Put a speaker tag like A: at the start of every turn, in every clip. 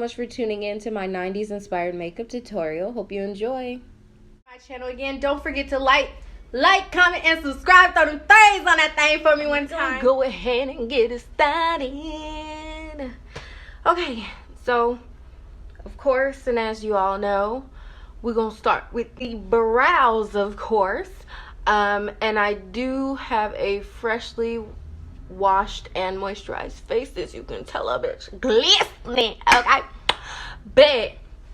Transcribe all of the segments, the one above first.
A: much for tuning in to my 90s inspired makeup tutorial. Hope you enjoy. My channel again. Don't forget to like, comment, and subscribe. Throw them things on that thing for me one time. Go ahead and get it started. Okay, so of course, and as you all know, we're gonna start with the brows, of course. And I do have a freshly washed and moisturized face, as you can tell, a bitch glistening. Okay, but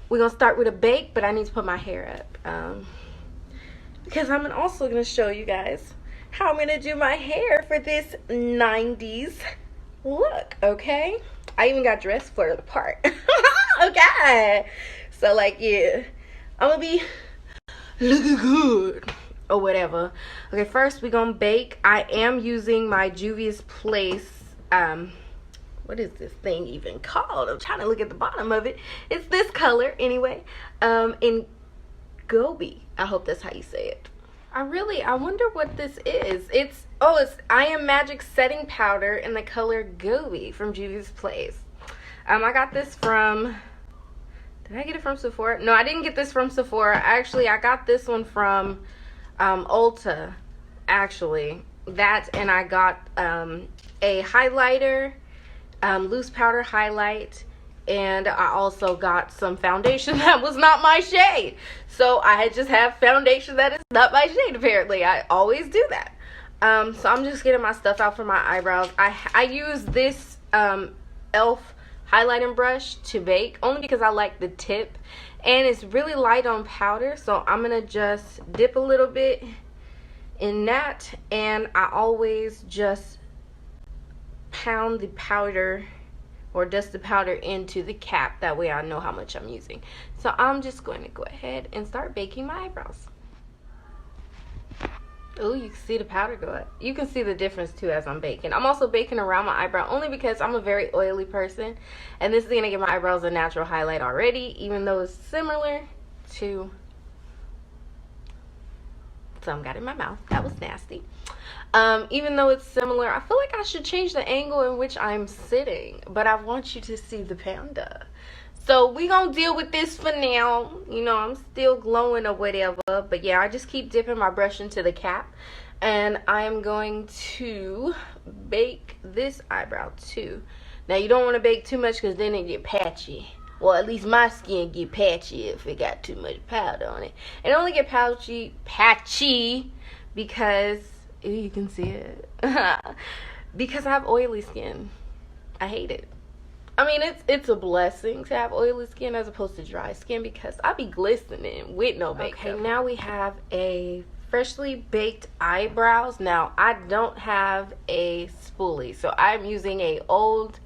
A: we're gonna start with a bake, but I need to put my hair up because I'm also gonna show you guys how I'm gonna do my hair for this 90s look. Okay, I even got dressed for the part. Okay, so like, yeah, I'm gonna be looking good or whatever. Okay, first we're gonna bake. I am using my Juvia's Place, what is this thing even called? I'm trying to look at the bottom of it. It's this color anyway, in Gobi. I hope that's how you say it. I wonder what this is. It's I Am Magic setting powder in the color Gobi from Juvia's Place. I got this from, did I get it from Sephora? No, I didn't get this from Sephora. Actually, I got this one from Ulta, actually. That, and I got a highlighter, loose powder highlight, and I also got some foundation that was not my shade. So I just have foundation that is not my shade, apparently. I always do that. So I'm just getting my stuff out for my eyebrows. I use this e.l.f. highlighting brush to bake, only because I like the tip, and it's really light on powder, so I'm gonna just dip a little bit in that, and I always just pound the powder or dust the powder into the cap. That way I know how much I'm using. So I'm just going to go ahead and start baking my eyebrows. Oh, you can see the powder go up. You can see the difference too as I'm baking. I'm also baking around my eyebrow only because I'm a very oily person, and this is going to give my eyebrows a natural highlight already, even though it's similar to some got in my mouth. That was nasty. Even though it's similar, I feel like I should change the angle in which I'm sitting, but I want you to see the panda. So we gonna deal with this for now. You know, I'm still glowing or whatever, but yeah, I just keep dipping my brush into the cap, and I am going to bake this eyebrow too. Now you don't want to bake too much because then it get patchy. Well, at least my skin get patchy if it got too much powder on it. It only get patchy because you can see it. Because I have oily skin. I hate it. I mean, it's a blessing to have oily skin as opposed to dry skin, because I be glistening with no makeup. Okay, now we have a freshly baked eyebrows. Now, I don't have a spoolie, so I'm using a old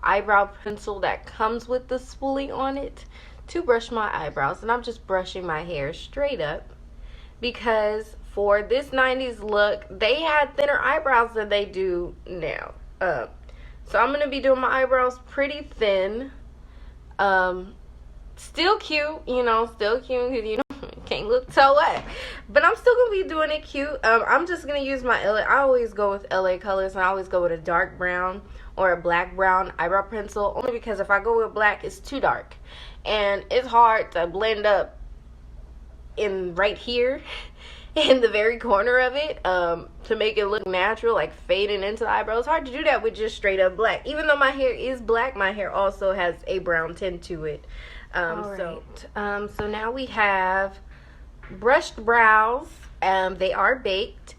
A: eyebrow pencil that comes with the spoolie on it to brush my eyebrows, and I'm just brushing my hair straight up because for this 90s look, they had thinner eyebrows than they do now. So I'm going to be doing my eyebrows pretty thin. Still cute, you know, because, you know, can't look so what. But I'm still going to be doing it cute. I'm just going to use my I always go with LA colors, and I always go with a dark brown or a black brown eyebrow pencil, only because if I go with black, it's too dark. And it's hard to blend up in right here in the very corner of it, to make it look natural, like fading into the eyebrows. It's hard to do that with just straight up black. Even though my hair is black, my hair also has a brown tint to it. So now we have brushed brows. They are baked,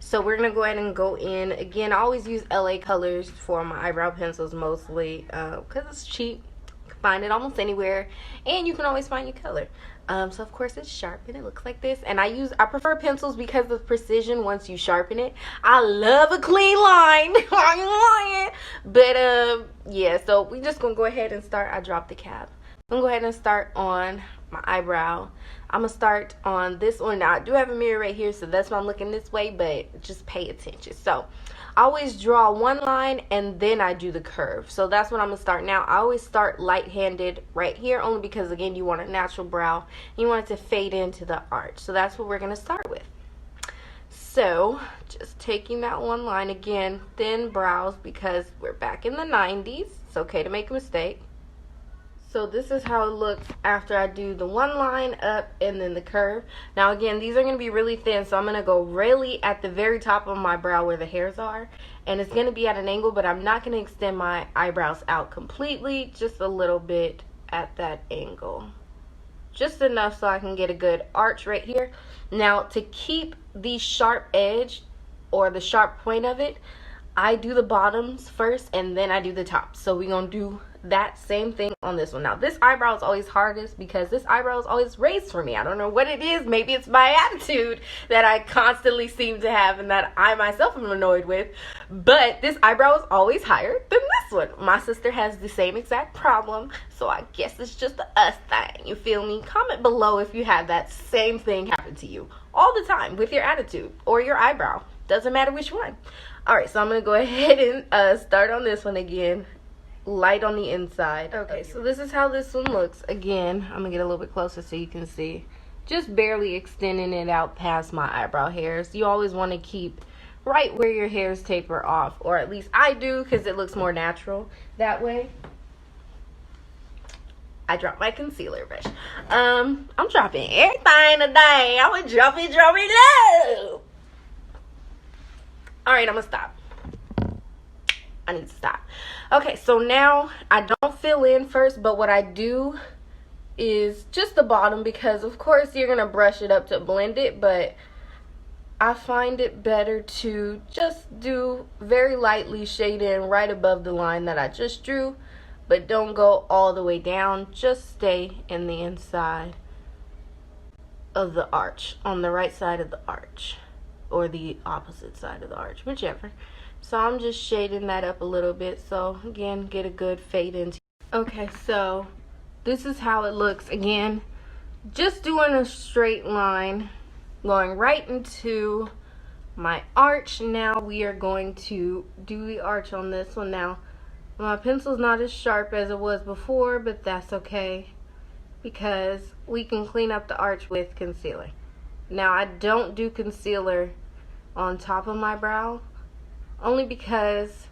A: so we're gonna go ahead and go in again. I always use LA colors for my eyebrow pencils mostly, because it's cheap. You can find it almost anywhere, and you can always find your color. So of course it's sharpened. It looks like this, and I prefer pencils because of precision once you sharpen it. I love a clean line. But yeah, so we just gonna go ahead and start. I dropped the cap. I'm gonna go ahead and start on my eyebrow. I'm gonna start on this one. Now I do have a mirror right here, so that's why I'm looking this way, but just pay attention. So I always draw one line and then I do the curve. So that's what I'm gonna start now. I always start light-handed right here, only because again, you want a natural brow. You want it to fade into the arch. So that's what we're gonna start with. So just taking that one line, again, thin brows, because we're back in the 90s. It's okay to make a mistake. So this is how it looks after I do the one line up and then the curve. Now again, these are going to be really thin, so I'm going to go really at the very top of my brow where the hairs are. And it's going to be at an angle, but I'm not going to extend my eyebrows out completely, just a little bit at that angle. Just enough so I can get a good arch right here. Now to keep the sharp edge or the sharp point of it, I do the bottoms first and then I do the tops. So we're going to do that same thing on this one. Now this eyebrow is always hardest because this eyebrow is always raised for me. I don't know what it is. Maybe it's my attitude that I constantly seem to have and that I myself am annoyed with. But this eyebrow is always higher than this one. My sister has the same exact problem. So I guess it's just a us thing. You feel me? Comment below if you have that same thing happen to you all the time with your attitude or your eyebrow. Doesn't matter which one. Alright, so I'm going to go ahead and start on this one again. Light on the inside. Okay, so this is how this one looks. Again, I'm going to get a little bit closer so you can see. Just barely extending it out past my eyebrow hairs. You always want to keep right where your hairs taper off. Or at least I do because it looks more natural that way. I dropped my concealer brush. I'm dropping everything today. I'm going to drop it low. Alright, I'm going to stop. I need to stop. Okay, so now I don't fill in first, but what I do is just the bottom because, of course, you're going to brush it up to blend it, but I find it better to just do very lightly shade in right above the line that I just drew, but don't go all the way down. Just stay in the inside of the arch, on the right side of the arch. Or the opposite side of the arch, whichever. So I'm just shading that up a little bit. So again, get a good fade into. Okay, so this is how it looks. Again, just doing a straight line, going right into my arch. Now we are going to do the arch on this one. Now my pencil's not as sharp as it was before, but that's okay because we can clean up the arch with concealer. Now, I don't do concealer on top of my brow, only because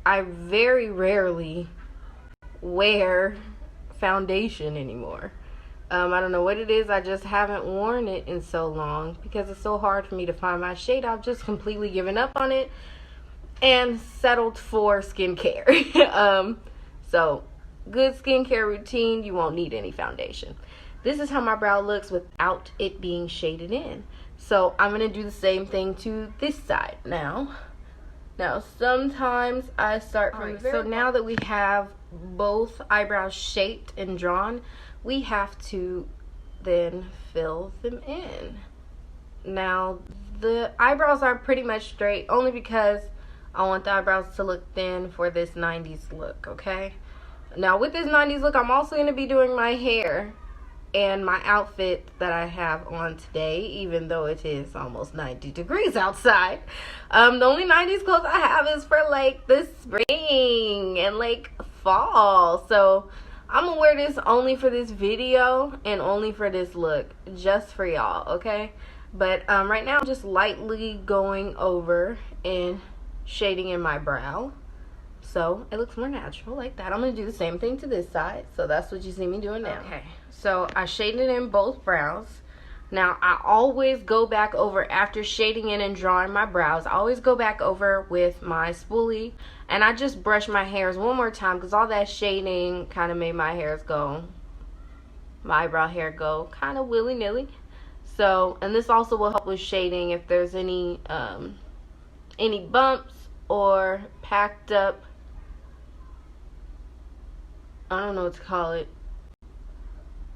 A: I very rarely wear foundation anymore. I don't know what it is, I just haven't worn it in so long because it's so hard for me to find my shade. I've just completely given up on it and settled for skincare. So, good skincare routine, you won't need any foundation. This is how my brow looks without it being shaded in. So I'm going to do the same thing to this side now. Now sometimes I start from the very So now that we have both eyebrows shaped and drawn, we have to then fill them in. Now the eyebrows are pretty much straight only because I want the eyebrows to look thin for this 90s look, okay? Now with this 90s look, I'm also going to be doing my hair and my outfit that I have on today, even though it is almost 90 degrees outside. The only 90s clothes I have is for like the spring and like fall. So I'm gonna wear this only for this video and only for this look, just for y'all, okay? But right now I'm just lightly going over and shading in my brow. So it looks more natural like that. I'm going to do the same thing to this side. So that's what you see me doing now. Okay, so I shaded in both brows. Now I always go back over after shading in and drawing my brows. I always go back over with my spoolie. And I just brush my hairs one more time because all that shading kind of made my hairs go, my eyebrow hair go kind of willy-nilly. So, and this also will help with shading if there's any bumps or packed up, I don't know what to call it,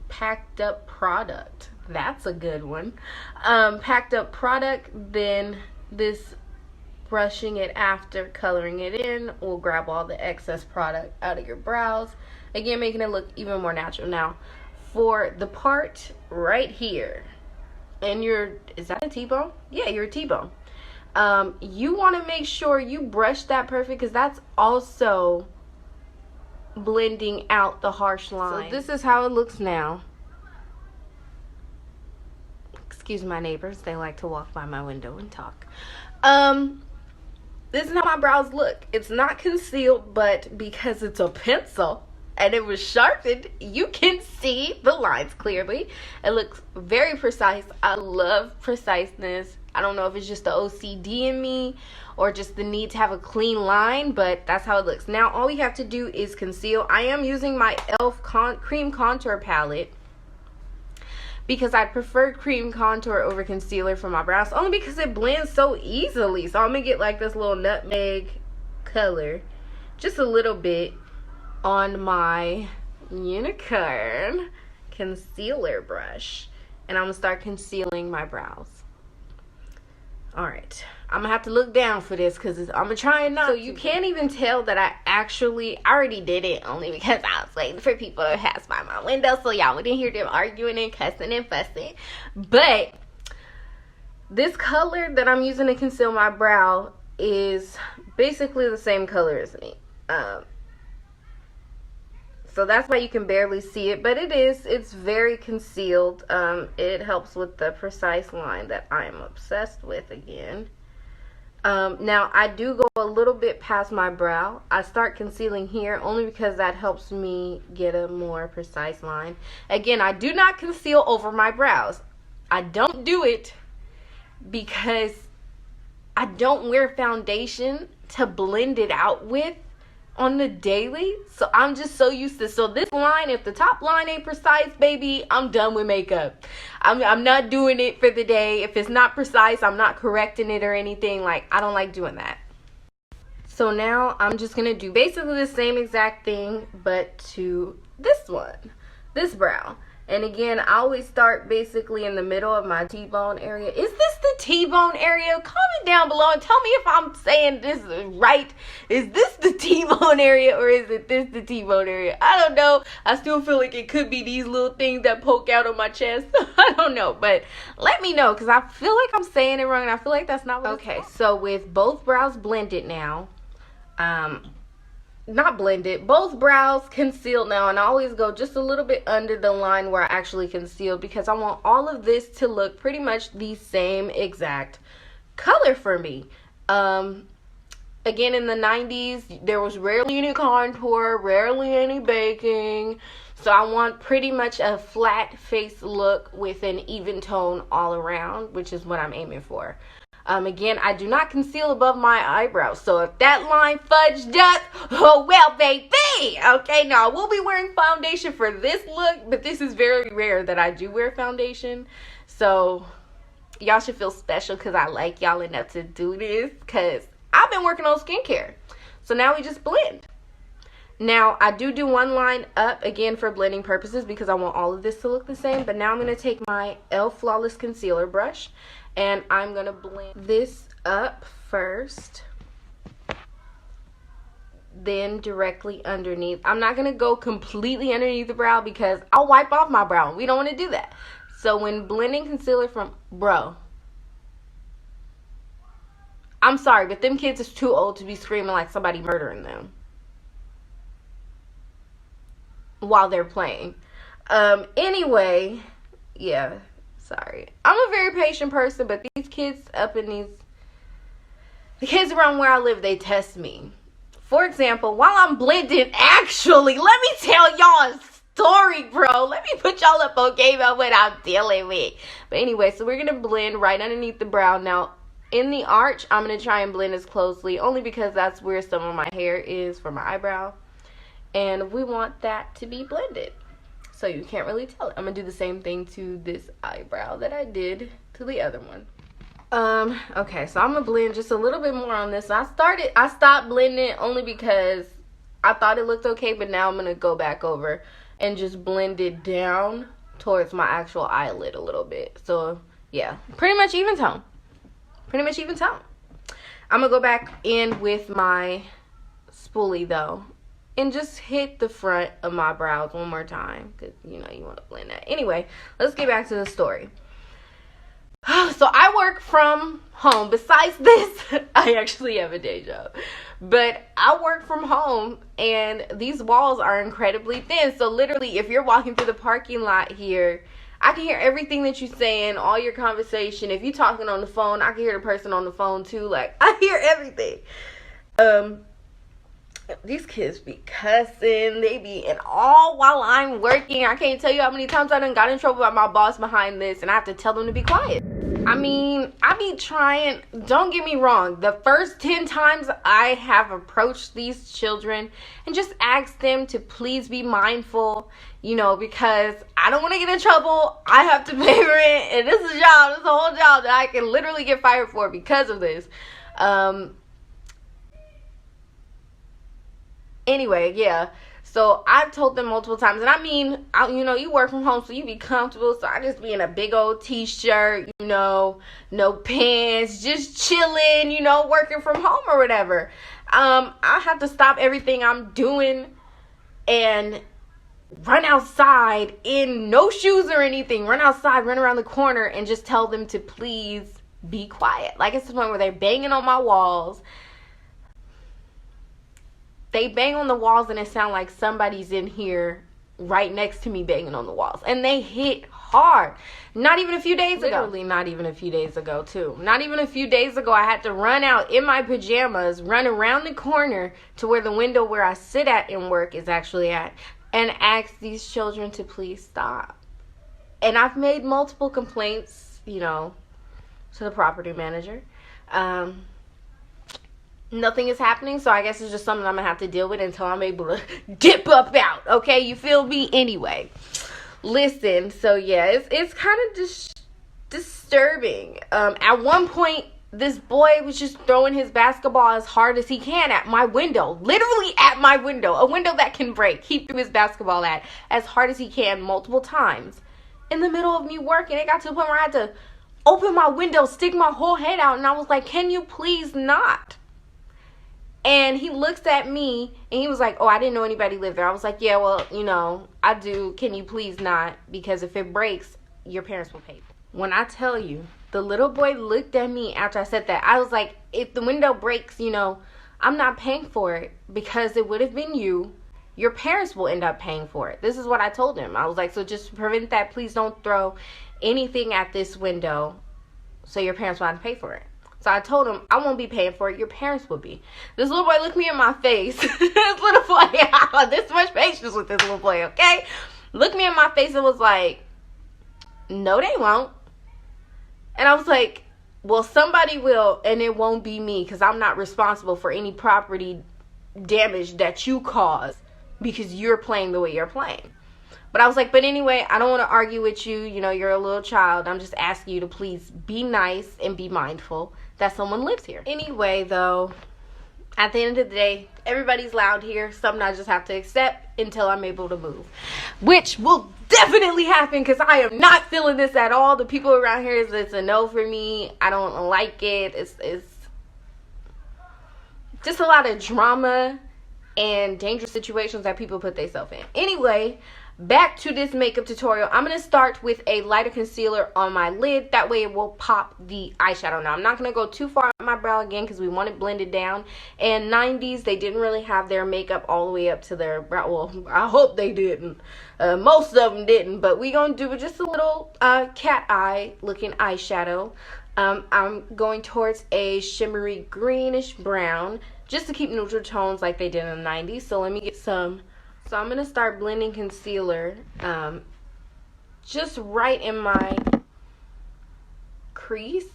A: packed up product. That's a good one. Packed up product, then this brushing it after coloring it in will grab all the excess product out of your brows, again making it look even more natural. Now for the part right here, and is that a T-bone? Yeah, you're a T-bone. You want to make sure you brush that perfect because that's also blending out the harsh line. So this is how it looks now. Excuse my neighbors, they like to walk by my window and talk. This is how my brows look. It's not concealed, but because it's a pencil, and it was sharpened, you can see the lines clearly. It looks very precise. I love preciseness. I don't know if it's just the OCD in me or just the need to have a clean line, but that's how it looks. Now all we have to do is conceal. I am using my e.l.f. cream contour palette because I prefer cream contour over concealer for my brows, only because it blends so easily. So I'm gonna get like this little nutmeg color, just a little bit, on my unicorn concealer brush, and I'm gonna start concealing my brows. All right, I'm gonna have to look down for this because I'm gonna try and not. So you can't even tell that I already did it, only because I was waiting for people to pass by my window so y'all wouldn't hear them arguing and cussing and fussing. But this color that I'm using to conceal my brow is basically the same color as me. So that's why you can barely see it, but it's very concealed. It helps with the precise line that I am obsessed with again. Now I do go a little bit past my brow. I start concealing here only because that helps me get a more precise line. Again, I do not conceal over my brows. I don't do it because I don't wear foundation to blend it out with on the daily. So I'm just so used to, so this line, if the top line ain't precise, baby, I'm done with makeup. I'm not doing it for the day. If it's not precise, I'm not correcting it or anything. Like, I don't like doing that. So now I'm just gonna do basically the same exact thing, but to this brow. And again, I always start basically in the middle of my T-bone area. Is this the T-bone area? Comment down below and tell me if I'm saying this right. Is this the T-bone area or is it this the T-bone area? I don't know. I still feel like it could be these little things that poke out on my chest. I don't know, but let me know because I feel like I'm saying it wrong and I feel like that's not what it's called. So with both brows blended now, not blended, both brows concealed now, and I always go just a little bit under the line where I actually concealed because I want all of this to look pretty much the same exact color for me. Again, in the 90s, there was rarely any contour, rarely any baking, so I want pretty much a flat face look with an even tone all around, which is what I'm aiming for. Again, I do not conceal above my eyebrows. So if that line fudged up, oh well, baby. Okay, now I will be wearing foundation for this look, but this is very rare that I do wear foundation. So y'all should feel special because I like y'all enough to do this because I've been working on skincare. So now we just blend. Now, I do one line up, again, for blending purposes because I want all of this to look the same. But now I'm going to take my e.l.f. Flawless Concealer brush and I'm going to blend this up first, then directly underneath. I'm not going to go completely underneath the brow because I'll wipe off my brow. We don't want to do that. So when blending concealer from, bro, I'm sorry, but them kids is too old to be screaming like somebody murdering them while they're playing. Anyway, yeah, sorry. I'm a very patient person, but these kids the kids around where I live, they test me. For example, while I'm blending, actually, let me tell y'all a story, bro. Let me put y'all up on game about what I'm dealing with. But anyway, so we're gonna blend right underneath the brow. Now, in the arch, I'm gonna try and blend as closely, only because that's where some of my hair is for my eyebrow. And we want that to be blended, so you can't really tell it. I'm gonna do the same thing to this eyebrow that I did to the other one. Okay, so I'm gonna blend just a little bit more on this. I stopped blending only because I thought it looked okay, but now I'm gonna go back over and just blend it down towards my actual eyelid a little bit. So yeah, pretty much even tone. Pretty much even tone. I'm gonna go back in with my spoolie though, and just hit the front of my brows one more time, because you know you want to blend that. Anyway, let's get back to the story. So I work from home. Besides this, I actually have a day job, but I work from home and these walls are incredibly thin. So literally, if you're walking through the parking lot here, I can hear everything that you're saying, all your conversation. If you're talking on the phone, I can hear the person on the phone too. Like, I hear everything. these kids be cussing. They be and all while I'm working. I can't tell you how many times I done got in trouble by my boss behind this, and I have to tell them to be quiet. I mean, I be trying. Don't get me wrong. The first 10 times I have approached these children and just asked them to please be mindful, you know, because I don't want to get in trouble. I have to pay rent, and this is a job. This is a whole job that I can literally get fired for because of this. Anyway, yeah. So I've told them multiple times, and I mean, you know, you work from home, so you be comfortable. So I just be in a big old t-shirt, you know, no pants, just chilling, you know, working from home or whatever. I have to stop everything I'm doing and run outside in no shoes or anything. Run outside, run around the corner, and just tell them to please be quiet. Like, it's the point where they're banging on my walls. They bang on the walls and it sounds like somebody's in here right next to me banging on the walls. And they hit hard. Not even a few days ago. Literally not even a few days ago, too. Not even a few days ago, I had to run out in my pajamas, run around the corner to where the window where I sit at and work is actually at, and ask these children to please stop. And I've made multiple complaints, you know, to the property manager. Nothing is happening, so I guess it's just something I'm going to have to deal with until I'm able to dip up out, okay? You feel me? Anyway, listen, so yeah, it's kind of disturbing. At one point, this boy was just throwing his basketball as hard as he can at my window, literally at my window, a window that can break. He threw his basketball at as hard as he can multiple times in the middle of me working. It got to the point where I had to open my window, stick my whole head out, and I was like, can you please not? And he looks at me, and he was like, oh, I didn't know anybody lived there. I was like, yeah, well, you know, I do. Can you please not? Because if it breaks, your parents will pay. When I tell you, the little boy looked at me after I said that. I was like, if the window breaks, you know, I'm not paying for it because it would have been you. Your parents will end up paying for it. This is what I told him. I was like, so just to prevent that, please don't throw anything at this window so your parents will have to pay for it. So I told him, I won't be paying for it. Your parents will be. This little boy looked me in my face. This little boy, I have this much patience with this little boy, okay? Looked me in my face and was like, no, they won't. And I was like, well, somebody will, and it won't be me because I'm not responsible for any property damage that you cause because you're playing the way you're playing. But I was like, but anyway, I don't want to argue with you. You know, you're a little child. I'm just asking you to please be nice and be mindful that someone lives here. Anyway, though, at the end of the day, everybody's loud here. Something I just have to accept until I'm able to move. Which will definitely happen because I am not feeling this at all. The people around here, it's a no for me. I don't like it. It's just a lot of drama and dangerous situations that people put themselves in. Anyway, back to this makeup tutorial. I'm going to start with a lighter concealer on my lid. That way it will pop the eyeshadow. Now, I'm not going to go too far on my brow again because we want it blended down. And 90s, they didn't really have their makeup all the way up to their brow. Well, I hope they didn't. Most of them didn't. But we're going to do just a little cat eye looking eyeshadow. I'm going towards a shimmery greenish brown just to keep neutral tones like they did in the 90s. So let me get some. So I'm going to start blending concealer just right in my crease.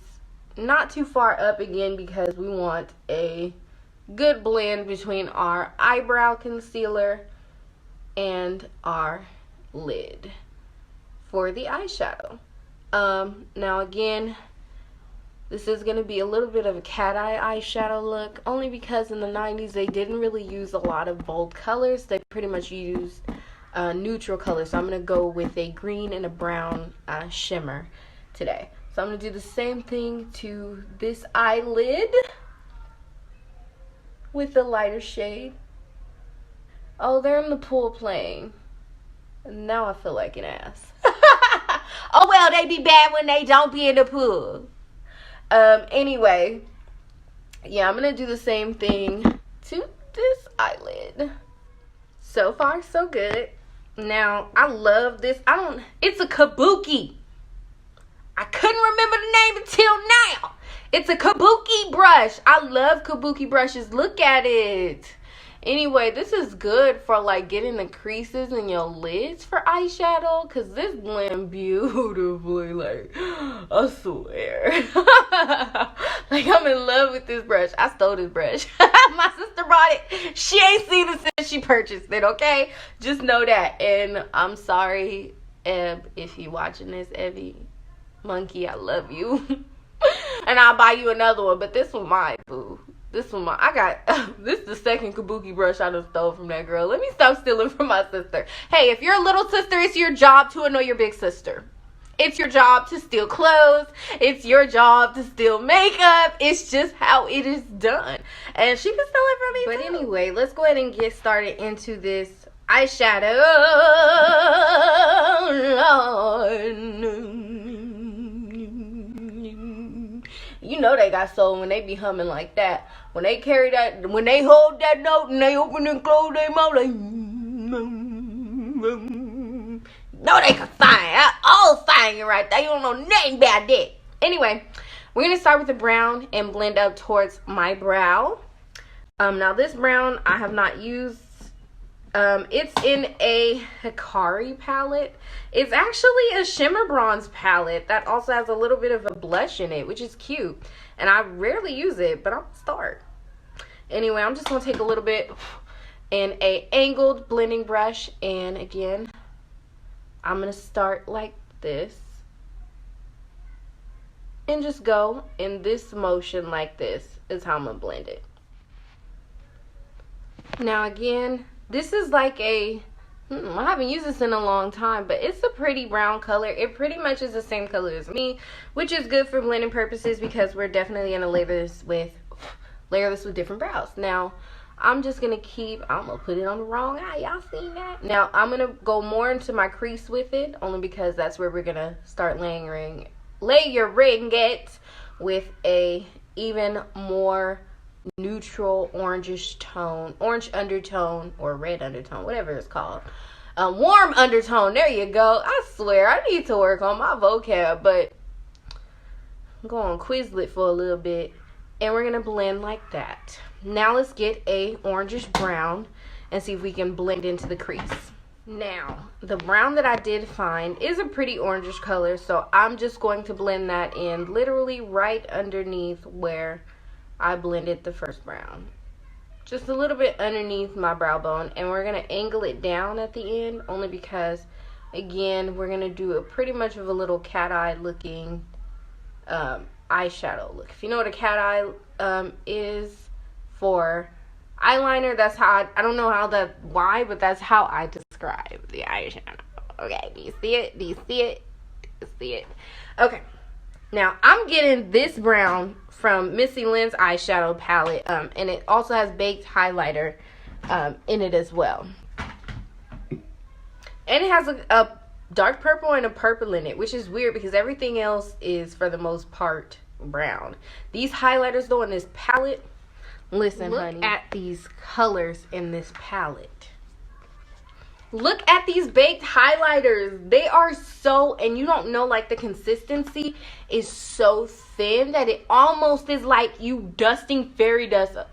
A: Not too far up again because we want a good blend between our eyebrow concealer and our lid for the eyeshadow. Now again, this is going to be a little bit of a cat eye eyeshadow look, only because in the 90s they didn't really use a lot of bold colors. They pretty much used neutral colors. So I'm going to go with a green and a brown shimmer today. So I'm going to do the same thing to this eyelid with the lighter shade. Oh, they're in the pool playing. Now I feel like an ass. Oh, well, they be bad when they don't be in the pool. Anyway, yeah, I'm gonna do the same thing to this eyelid. So far, so good. Now, I love this. It's a kabuki. I couldn't remember the name until now. It's a kabuki brush. I love kabuki brushes. Look at it. Anyway, this is good for like getting the creases in your lids for eyeshadow, because this blend beautifully, like, I swear. Like, I'm in love with this brush. I stole this brush. My sister bought it. She ain't seen it since she purchased it, okay? Just know that. And I'm sorry, Eb, if you watching this, Evie. Monkey, I love you. And I'll buy you another one, but this one mine, boo. This one mine. I got, this is the second kabuki brush I done stole from that girl. Let me stop stealing from my sister. Hey, if you're a little sister, it's your job to annoy your big sister. It's your job to steal clothes. It's your job to steal makeup. It's just how it is done. And she can steal it from me, but too. Anyway, let's go ahead and get started into this eyeshadow. You know they got soul when they be humming like that. When they carry that, when they hold that note and they open and close their mouth like, no, they can sing. All singing right there. You don't know nothing about that. Anyway, we're going to start with the brown and blend up towards my brow. Now this brown I have not used. It's in a Hikari palette. It's actually a shimmer bronze palette that also has a little bit of a blush in it, which is cute. And I rarely use it, but I'm going to start. Anyway, I'm just going to take a little bit in a angled blending brush. And again, I'm going to start like this. And just go in this motion like this is how I'm going to blend it. Now again, this is like a, I haven't used this in a long time, but it's a pretty brown color. It pretty much is the same color as me, which is good for blending purposes because we're definitely going to layer this with different brows. Now, I'm just going to keep, I'm going to put it on the wrong eye. Y'all seen that? Now, I'm going to go more into my crease with it, only because that's where we're going to start layering it with a even more neutral orange undertone, or red undertone, whatever it's called. Warm undertone, there you go. I swear I need to work on my vocab, but I'm going Quizlet for a little bit, and we're gonna blend like that. Now let's get a orangish brown and see if we can blend into the crease. Now the brown that I did find is a pretty orangish color, so I'm just going to blend that in literally right underneath where I blended the first brown. Just a little bit underneath my brow bone, and we're going to angle it down at the end, only because, again, we're going to do a pretty much of a little cat eye looking eyeshadow look. If you know what a cat eye is for eyeliner, that's how I don't know why, but that's how I describe the eyeshadow. Okay, do you see it? Do you see it? Do you see it? Okay. Now, I'm getting this brown from Missy Lynn's eyeshadow palette, and it also has baked highlighter in it as well. And it has a dark purple and a purple in it, which is weird because everything else is, for the most part, brown. These highlighters, though, in this palette, listen, honey. Look at these colors in this palette. Look at these baked highlighters. They are so, and you don't know, like, the consistency is so thin that it almost is like you dusting fairy dust up.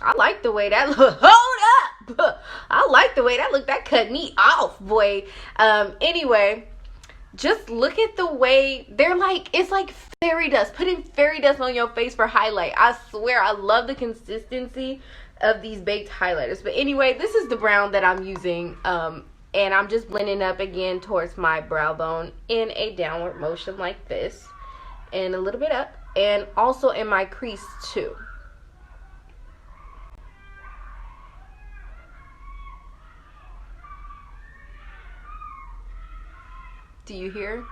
A: I like the way that look. Hold up. I like the way that look. That cut me off, boy. Anyway, just look at the way they're like, it's like fairy dust. Putting fairy dust on your face for highlight. I swear, I love the consistency of these baked highlighters. But anyway, this is the brown that I'm using. And I'm just blending up again towards my brow bone in a downward motion like this. And a little bit up. And also in my crease too. Do you hear?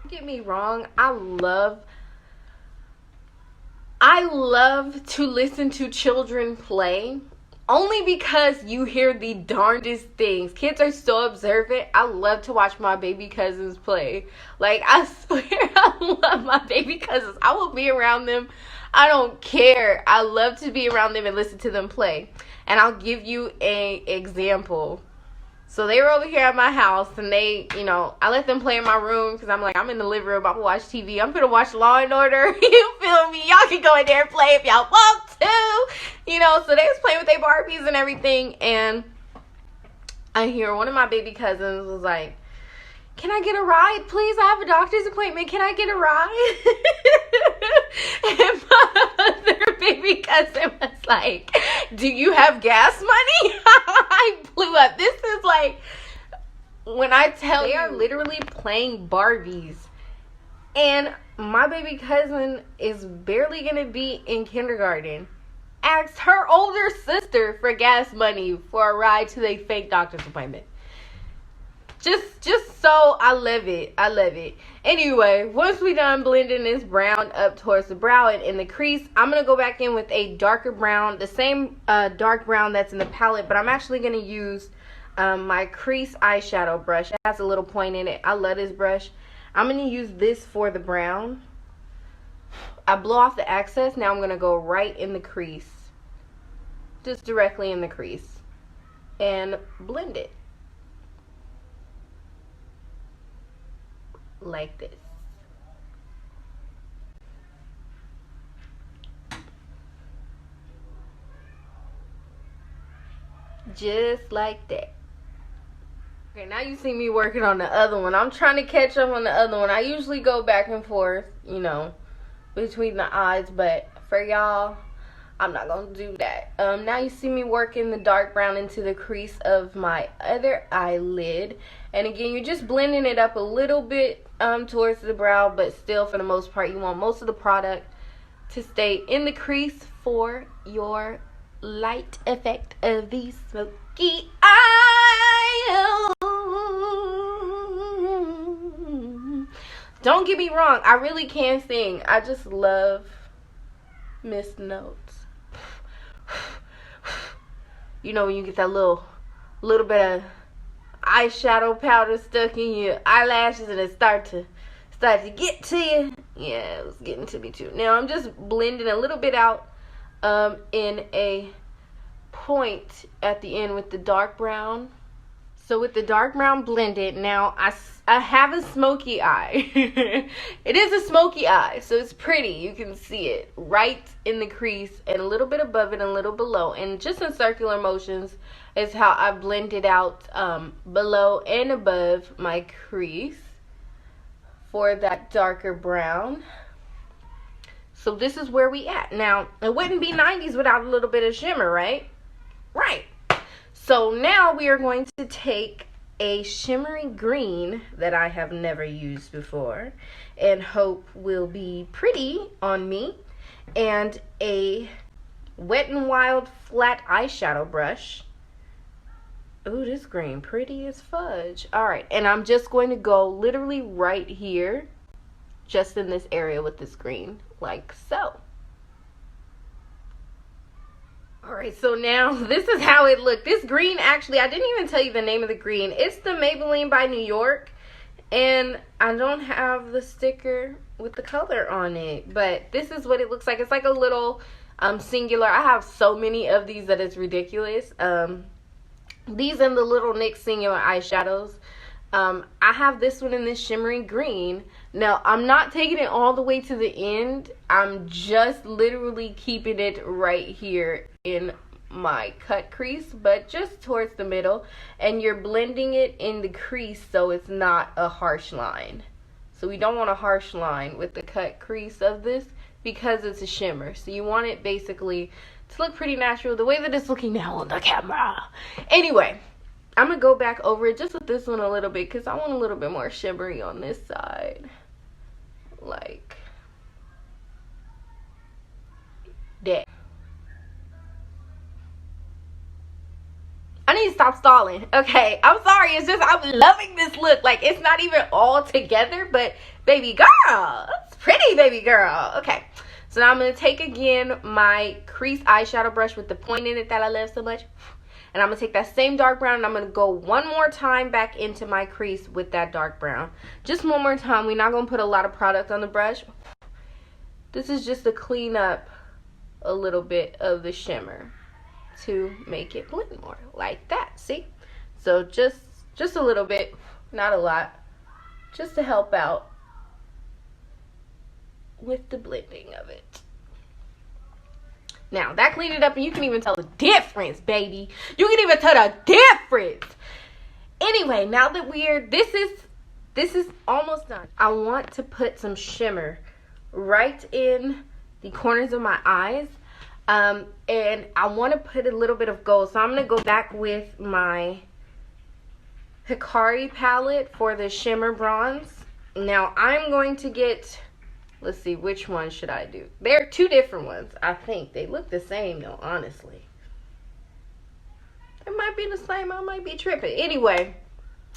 A: Don't get me wrong, I love to listen to children play, only because you hear the darndest things. Kids are so observant. I love to watch my baby cousins play. Like, I swear, I love my baby cousins. I will be around them. I don't care. I love to be around them and listen to them play. And I'll give you an example. So they were over here at my house, and they, you know, I let them play in my room because I'm like, I'm in the living room, I'm gonna watch TV. I'm gonna watch Law and Order. You feel me? Y'all can go in there and play if y'all want to. You know, so they was playing with their Barbies and everything, and I hear one of my baby cousins was like, can I get a ride, please? I have a doctor's appointment. Can I get a ride? And my other baby cousin was like, do you have gas money? I blew up. This is like, when I tell you, they are literally playing Barbies. And my baby cousin is barely going to be in kindergarten. Asked her older sister for gas money for a ride to a fake doctor's appointment. Just so I love it. I love it. Anyway, once we done blending this brown up towards the brow and in the crease, I'm going to go back in with a darker brown, the same dark brown that's in the palette, but I'm actually going to use my crease eyeshadow brush. It has a little point in it. I love this brush. I'm going to use this for the brown. I blow off the excess. Now I'm going to go right in the crease. Just directly in the crease. And blend it. Like this. Just like that. Okay, now you see me working on the other one. I'm trying to catch up on the other one. I usually go back and forth, you know, between the eyes, but for y'all, I'm not gonna do that. Now you see me working the dark brown into the crease of my other eyelid, and again, you're just blending it up a little bit towards the brow, but still, for the most part, you want most of the product to stay in the crease for your light effect of the smoky eye. Don't get me wrong, I really can sing. I just love missed notes. You know, when you get that little bit of eyeshadow powder stuck in your eyelashes and it start to get to you. Yeah, it was getting to me too. Now I'm just blending a little bit out in a point at the end with the dark brown. So with the dark brown blended, now I have a smoky eye. It is a smoky eye, so it's pretty. You can see it right in the crease and a little bit above it and a little below. And just in circular motions is how I blended out below and above my crease for that darker brown. So this is where we at. Now, it wouldn't be 90s without a little bit of shimmer, right? Right. So now we are going to take a shimmery green that I have never used before and hope will be pretty on me, and a Wet n Wild flat eyeshadow brush. Ooh, this green, pretty as fudge. Alright, and I'm just going to go literally right here, just in this area with this green, like so. Alright, so now this is how it looked. This green, actually, I didn't even tell you the name of the green. It's the Maybelline by New York. And I don't have the sticker with the color on it. But this is what it looks like. It's like a little singular. I have so many of these that it's ridiculous. These and the little NYX singular eyeshadows. I have this one in this shimmery green. Now, I'm not taking it all the way to the end. I'm just literally keeping it right here in my cut crease, but just towards the middle. And you're blending it in the crease so it's not a harsh line. So we don't want a harsh line with the cut crease of this because it's a shimmer. So you want it basically to look pretty natural the way that it's looking now on the camera. Anyway, I'm going to go back over it just with this one a little bit because I want a little bit more shimmery on this side. Like that. I need to stop stalling. Okay, I'm sorry. It's just I'm loving this look. Like, it's not even all together, but baby girl, it's pretty, baby girl. Okay, so now I'm going to take again my crease eyeshadow brush with the point in it that I love so much. And I'm going to take that same dark brown and I'm going to go one more time back into my crease with that dark brown. Just one more time. We're not going to put a lot of product on the brush. This is just to clean up a little bit of the shimmer to make it blend more like that. See? So just a little bit, not a lot, just to help out with the blending of it. Now, that cleaned it up, and you can even tell the difference, baby. You can even tell the difference. Anyway, now that this is almost done. I want to put some shimmer right in the corners of my eyes. And I want to put a little bit of gold. So I'm going to go back with my Hikari palette for the shimmer bronze. Now, I'm going to get... Let's see, which one should I do? There are two different ones, I think. They look the same, though, honestly. It might be the same. I might be tripping. Anyway,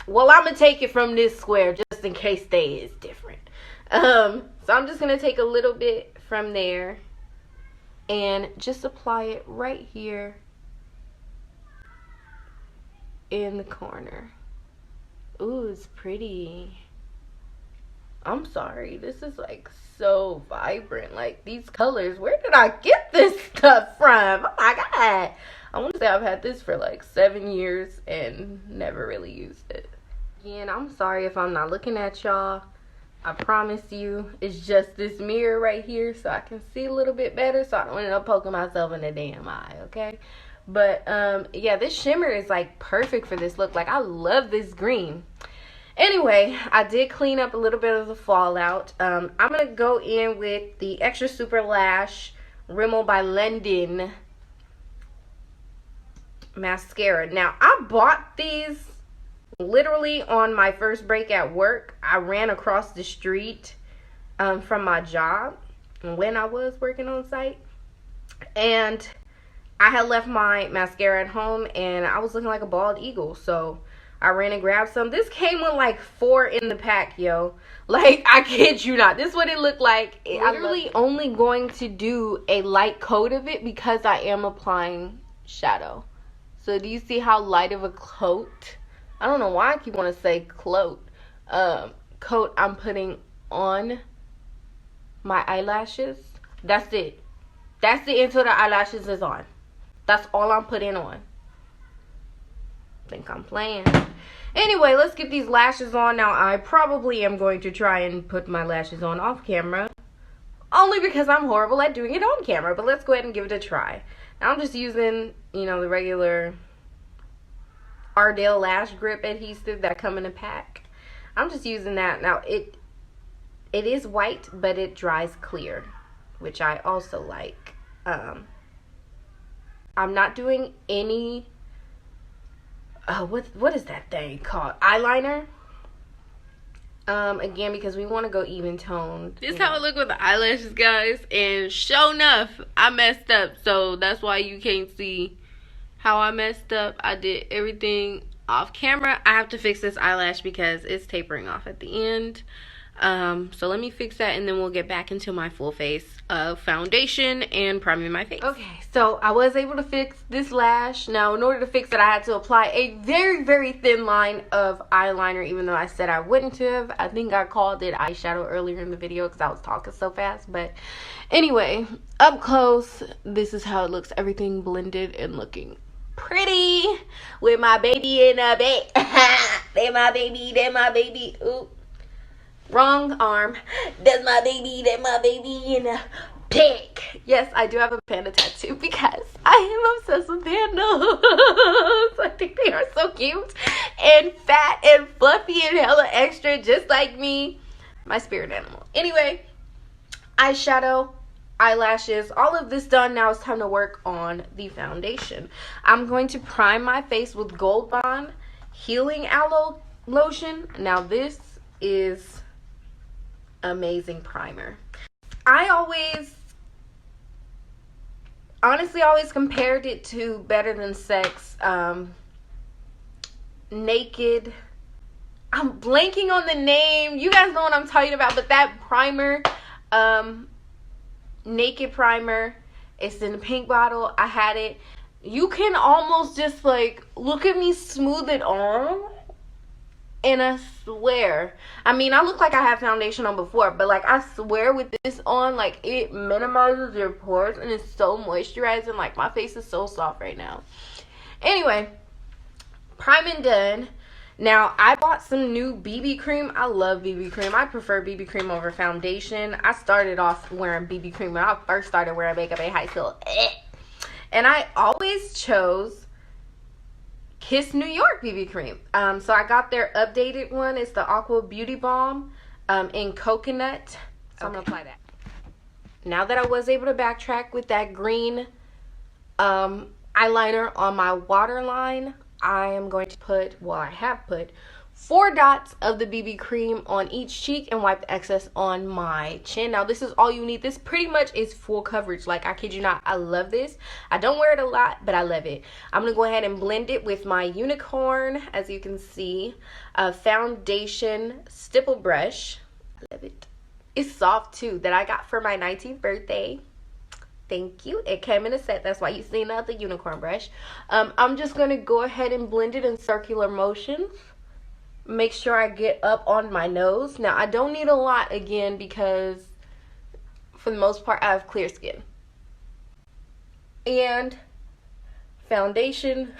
A: well, I'm going to take it from this square just in case they is different. So I'm just going to take a little bit from there and just apply it right here in the corner. Ooh, it's pretty. I'm sorry, this is like so vibrant. Like, these colors, where did I get this stuff from? Oh my god. I want to say I've had this for like 7 years and never really used it. Again, I'm sorry if I'm not looking at y'all. I promise you, it's just this mirror right here so I can see a little bit better, so I don't end up poking myself in the damn eye, okay? But yeah, this shimmer is like perfect for this look. Like, I love this green. Anyway, I did clean up a little bit of the fallout. I'm going to go in with the Extra Super Lash Rimmel by London mascara. Now, I bought these literally on my first break at work. I ran across the street from my job when I was working on site. And I had left my mascara at home and I was looking like a bald eagle. So I ran and grabbed some. This came with like 4 in the pack, yo. Like, I kid you not. This is what it looked like. I'm literally only going to do a light coat of it because I am applying shadow. So do you see how light of a coat? I don't know why I keep wanting to say coat I'm putting on my eyelashes. That's it. That's it until the eyelashes is on. That's all I'm putting on. Think I'm playing. Anyway, let's get these lashes on. Now, I probably am going to try and put my lashes on off camera. Only because I'm horrible at doing it on camera. But let's go ahead and give it a try. Now, I'm just using, you know, the regular Ardell lash grip adhesive that come in a pack. I'm just using that. Now, it is white, but it dries clear, which I also like. I'm not doing any... what is that thing called? Eyeliner. Again, because we want to go even toned. This is how I look with the eyelashes, guys. And sure enough, I messed up. So that's why you can't see how I messed up. I did everything off camera. I have to fix this eyelash because it's tapering off at the end. So let me fix that and then we'll get back into my full face of foundation and priming my face. Okay, so I was able to fix this lash. Now, in order to fix it, I had to apply a very, very thin line of eyeliner, even though I said I wouldn't have. I think I called it eyeshadow earlier in the video because I was talking so fast. But anyway, up close, this is how it looks. Everything blended and looking pretty with my baby in a bed. They my baby. Ooh. Wrong arm. That's my baby in a pig. Yes, I do have a panda tattoo because I am obsessed with pandas. I think they are so cute and fat and fluffy and hella extra, just like me. My spirit animal. Anyway, eyeshadow, eyelashes, all of this done. Now it's time to work on the foundation. I'm going to prime my face with Gold Bond Healing Aloe Lotion. Now this is amazing primer. I honestly always compared it to Better Than Sex Naked. I'm blanking on the name. You guys know what I'm talking about, but that primer, Naked primer, it's in a pink bottle. I had it. You can almost just like look at me smooth it on. And I swear, I mean, I look like I have foundation on before, but like I swear with this on, like it minimizes your pores and it's so moisturizing. Like my face is so soft right now. Anyway, priming done. Now, I bought some new BB cream. I love BB cream. I prefer BB cream over foundation. I started off wearing BB cream when I first started wearing makeup in high school. And I always chose Kiss New York BB cream. So I got their updated one. It's the Aqua Beauty Balm in coconut. So I'm going to apply that. Now that I was able to backtrack with that green eyeliner on my waterline, I am going to put, well, I have put 4 dots of the BB cream on each cheek and wipe the excess on my chin. Now, this is all you need. This pretty much is full coverage. Like, I kid you not, I love this. I don't wear it a lot, but I love it. I'm going to go ahead and blend it with my Unicorn, as you can see, foundation stipple brush. I love it. It's soft, too, that I got for my 19th birthday. Thank you. It came in a set. That's why you see now the Unicorn brush. I'm just going to go ahead and blend it in circular motions. Make sure I get up on my nose. Now, I don't need a lot, again, because for the most part, I have clear skin. And foundation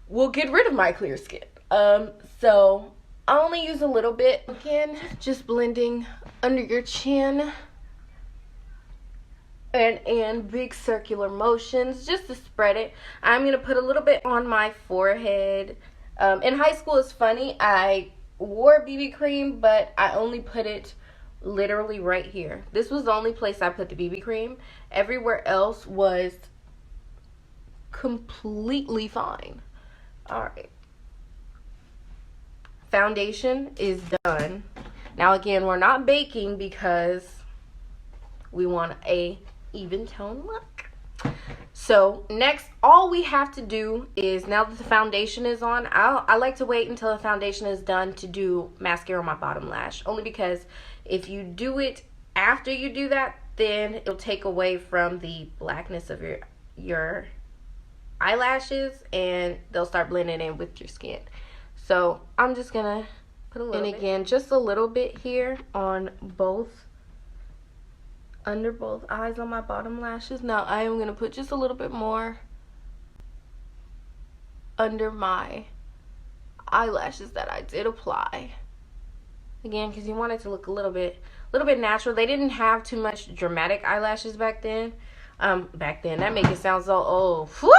A: will get rid of my clear skin. So I only use a little bit. Again, just blending under your chin. And big circular motions just to spread it. I'm going to put a little bit on my forehead. In high school, it's funny, I wore BB cream, but I only put it literally right here. This was the only place I put the BB cream. Everywhere else was completely fine. Alright. Foundation is done. Now again, we're not baking because we want a even tone look. So next, all we have to do is, now that the foundation is on, I like to wait until the foundation is done to do mascara on my bottom lash, only because if you do it after you do that, then it'll take away from the blackness of your eyelashes and they'll start blending in with your skin. So I'm just gonna put a little bit, and again, just a little bit here on under both eyes on my bottom lashes. Now I am going to put just a little bit more under my eyelashes that I did apply. Again, because you want it to look a little bit natural. They didn't have too much dramatic eyelashes back then. That make it sound so old. Whew!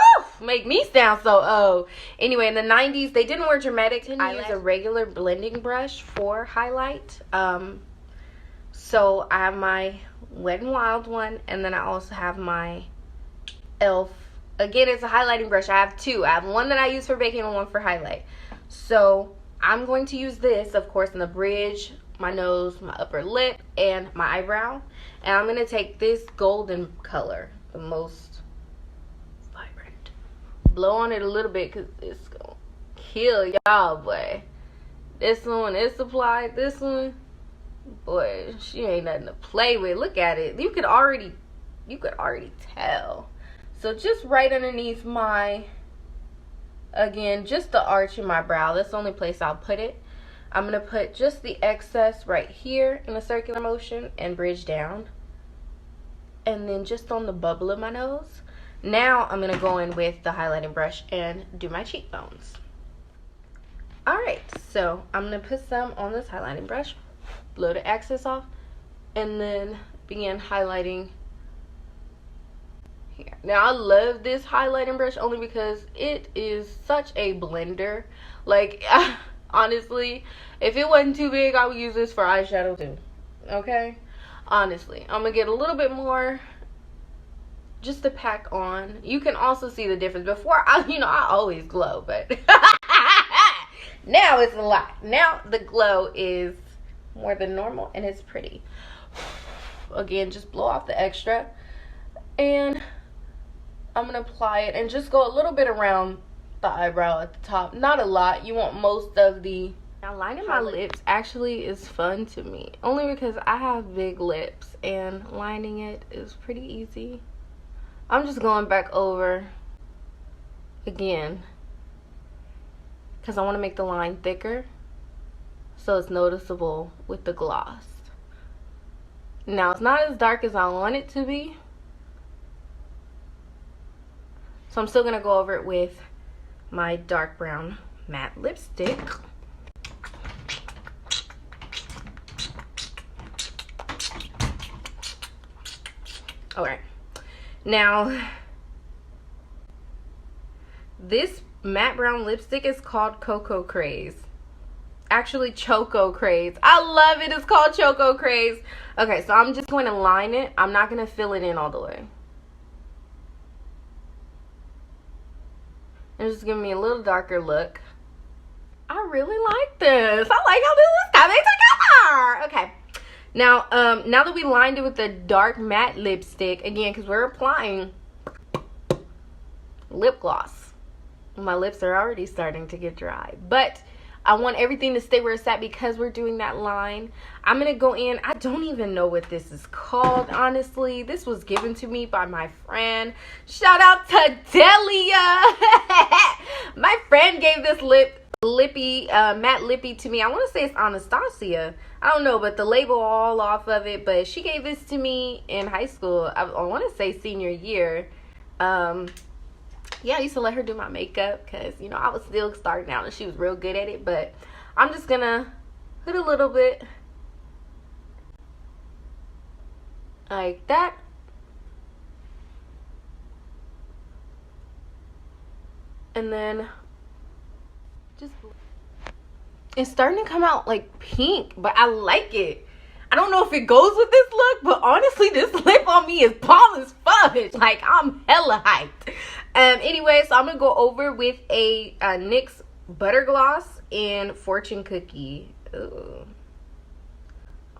A: Make me sound so old. Anyway, in the 90s, they didn't wear dramatic. I use a regular blending brush for highlight. So I have my Wet n Wild one, and then I also have my e.l.f. Again, it's a highlighting brush. I have 2. I have one that I use for baking and one for highlight. So I'm going to use this, of course, in the bridge, my nose, my upper lip, and my eyebrow. And I'm going to take this golden color, the most vibrant. Blow on it a little bit because it's going to kill y'all, boy. This one is applied. This one, boy, she ain't nothing to play with. Look at it. You could already tell. So just right underneath my, again, just the arch in my brow. That's the only place I'll put it. I'm going to put just the excess right here in a circular motion and bridge down. And then just on the bubble of my nose. Now I'm going to go in with the highlighting brush and do my cheekbones. Alright, so I'm going to put some on this highlighting brush, blow the excess off, and then begin highlighting here. Now I love this highlighting brush only because it is such a blender. Like, honestly, if it wasn't too big, I would use this for eyeshadow too. Okay? Honestly, I'm going to get a little bit more just to pack on. You can also see the difference. Before, I always glow, but now it's a lot. Now the glow is more than normal and it's pretty. Again, just blow off the extra. And I'm going to apply it and just go a little bit around the eyebrow at the top. Not a lot. You want most of the... Now, lining my lips actually is fun to me. Only because I have big lips and lining it is pretty easy. I'm just going back over again because I want to make the line thicker so it's noticeable with the gloss. Now, it's not as dark as I want it to be. So I'm still going to go over it with my dark brown matte lipstick. Alright, now this matte brown lipstick is called Cocoa Craze. Actually, Choco Craze. I love it. It's called Choco Craze. Okay, so I'm just going to line it. I'm not going to fill it in all the way. It's just giving me a little darker look. I really like this. I like how this is coming together. Okay. Now that we lined it with the dark matte lipstick, again, because we're applying lip gloss. My lips are already starting to get dry. But I want everything to stay where it's at because we're doing that line. I'm going to go in. I don't even know what this is called, honestly. This was given to me by my friend. Shout out to Delia. My friend gave this matte lippy to me. I want to say it's Anastasia. I don't know, but the label all off of it. But she gave this to me in high school. I want to say senior year. Yeah, I used to let her do my makeup because, you know, I was still starting out and she was real good at it. But I'm just going to put a little bit like that. And then just, it's starting to come out like pink, but I like it. I don't know if it goes with this look, but honestly, this lip on me is bomb as fudge. Like, I'm hella hyped. Anyway, so I'm going to go over with a NYX Butter Gloss in Fortune Cookie. Ooh.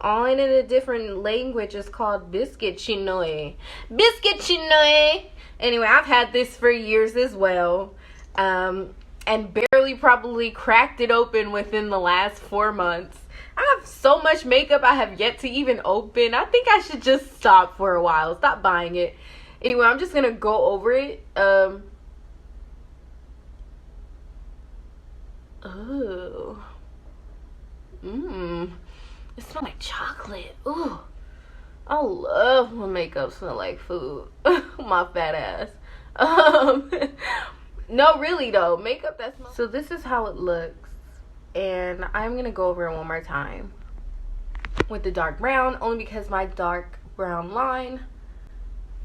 A: All in a different language. It's called Biscuit Chinoy. Biscuit Chinoy. Anyway, I've had this for years as well. And barely probably cracked it open within the last 4 months. I have so much makeup I have yet to even open. I think I should just stop for a while. Stop buying it. Anyway, I'm just going to go over it. Oh. It smells like chocolate. Ooh. I love when makeup smells like food. My fat ass. No, really though. Makeup that smells. So this is how it looks. And I'm going to go over it one more time with the dark brown. Only because my dark brown line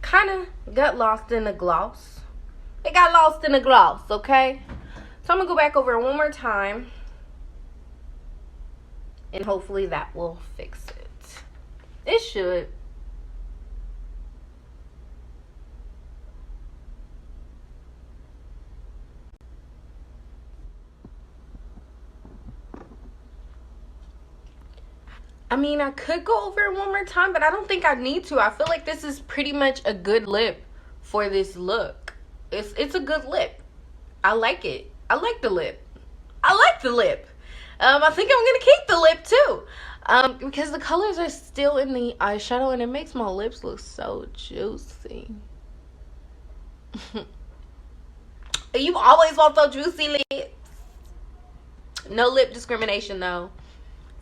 A: kind of got lost in the gloss. It got lost in the gloss, okay? So I'm going to go back over it one more time. And hopefully that will fix it. It should. I mean, I could go over it one more time, but I don't think I need to. I feel like this is pretty much a good lip for this look. It's a good lip. I like it. I like the lip. I like the lip. I think I'm going to keep the lip too. Because the colors are still in the eyeshadow and it makes my lips look so juicy. You always want those juicy lips. No lip discrimination though.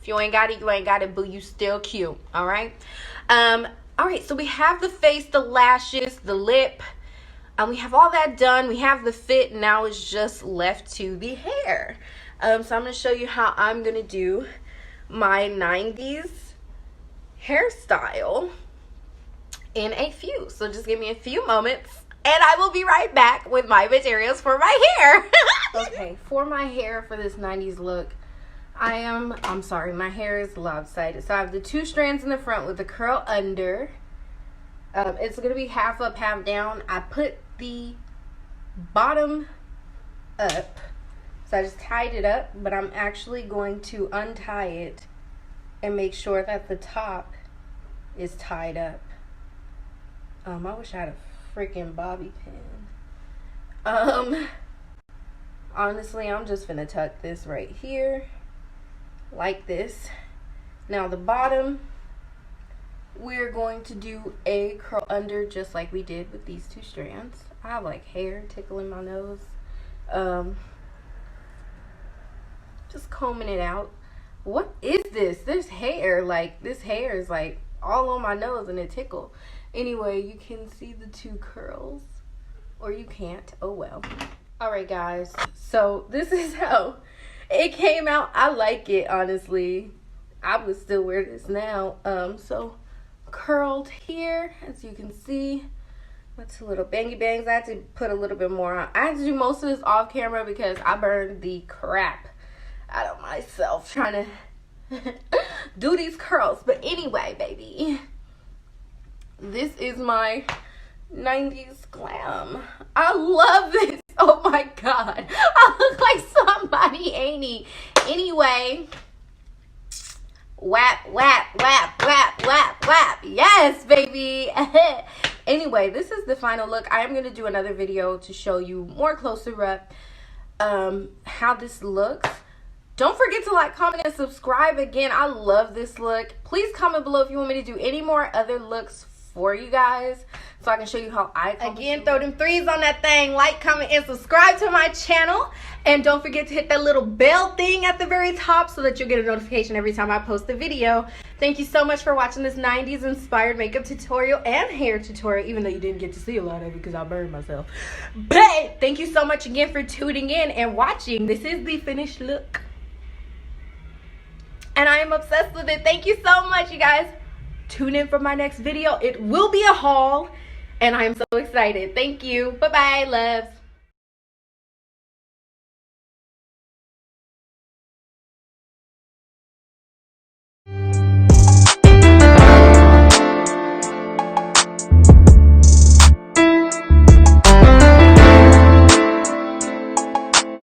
A: If you ain't got it, you ain't got it, boo. You still cute. All right. All right. So we have the face, the lashes, the lip. We have all that done. We have the fit. Now it's just left to the hair. So I'm going to show you how I'm going to do my 90s hairstyle in a few. So just give me a few moments and I will be right back with my materials for my hair. Okay. For my hair for this 90s look, I'm sorry, my hair is lopsided. So I have the 2 strands in the front with the curl under. It's going to be half up, half down. I put the bottom up. So I just tied it up, but I'm actually going to untie it and make sure that the top is tied up. I wish I had a freaking bobby pin. Honestly, I'm just gonna tuck this right here. Like this. Now the bottom, we're going to do a curl under just like we did with these 2 strands. I have like hair tickling my nose. Just combing it out. What is this? This hair is like all on my nose and it tickle. Anyway, you can see the 2 curls, or you can't. Oh well. Alright guys, so this is how it came out. I like it, honestly. I would still wear this now. So curled here, as you can see. What's a little bangy bangs. I had to put a little bit more on. I had to do most of this off camera because I burned the crap out of myself trying to do these curls. But anyway, baby, this is my 90s glam. I love this. Oh my god, I look like somebody, ain't he? Anyway, whap whap whap whap whap whap. Yes, baby. Anyway, this is the final look. I am going to do another video to show you more closer up how this looks. Don't forget to like, comment, and subscribe. Again, I love this look. Please comment below if you want me to do any more other looks for you guys so I can show you how I again throw them threes on that thing. Like, comment, and subscribe to my channel, and don't forget to hit that little bell thing at the very top so that you'll get a notification every time I post a video. Thank you so much for watching this 90s inspired makeup tutorial and hair tutorial, even though you didn't get to see a lot of it because I burned myself. But thank you so much again for tuning in and watching. This is the finished look, and I am obsessed with it. Thank you so much, you guys. Tune in for my next video. It will be a haul, and I am so excited. Thank you. Bye-bye, loves.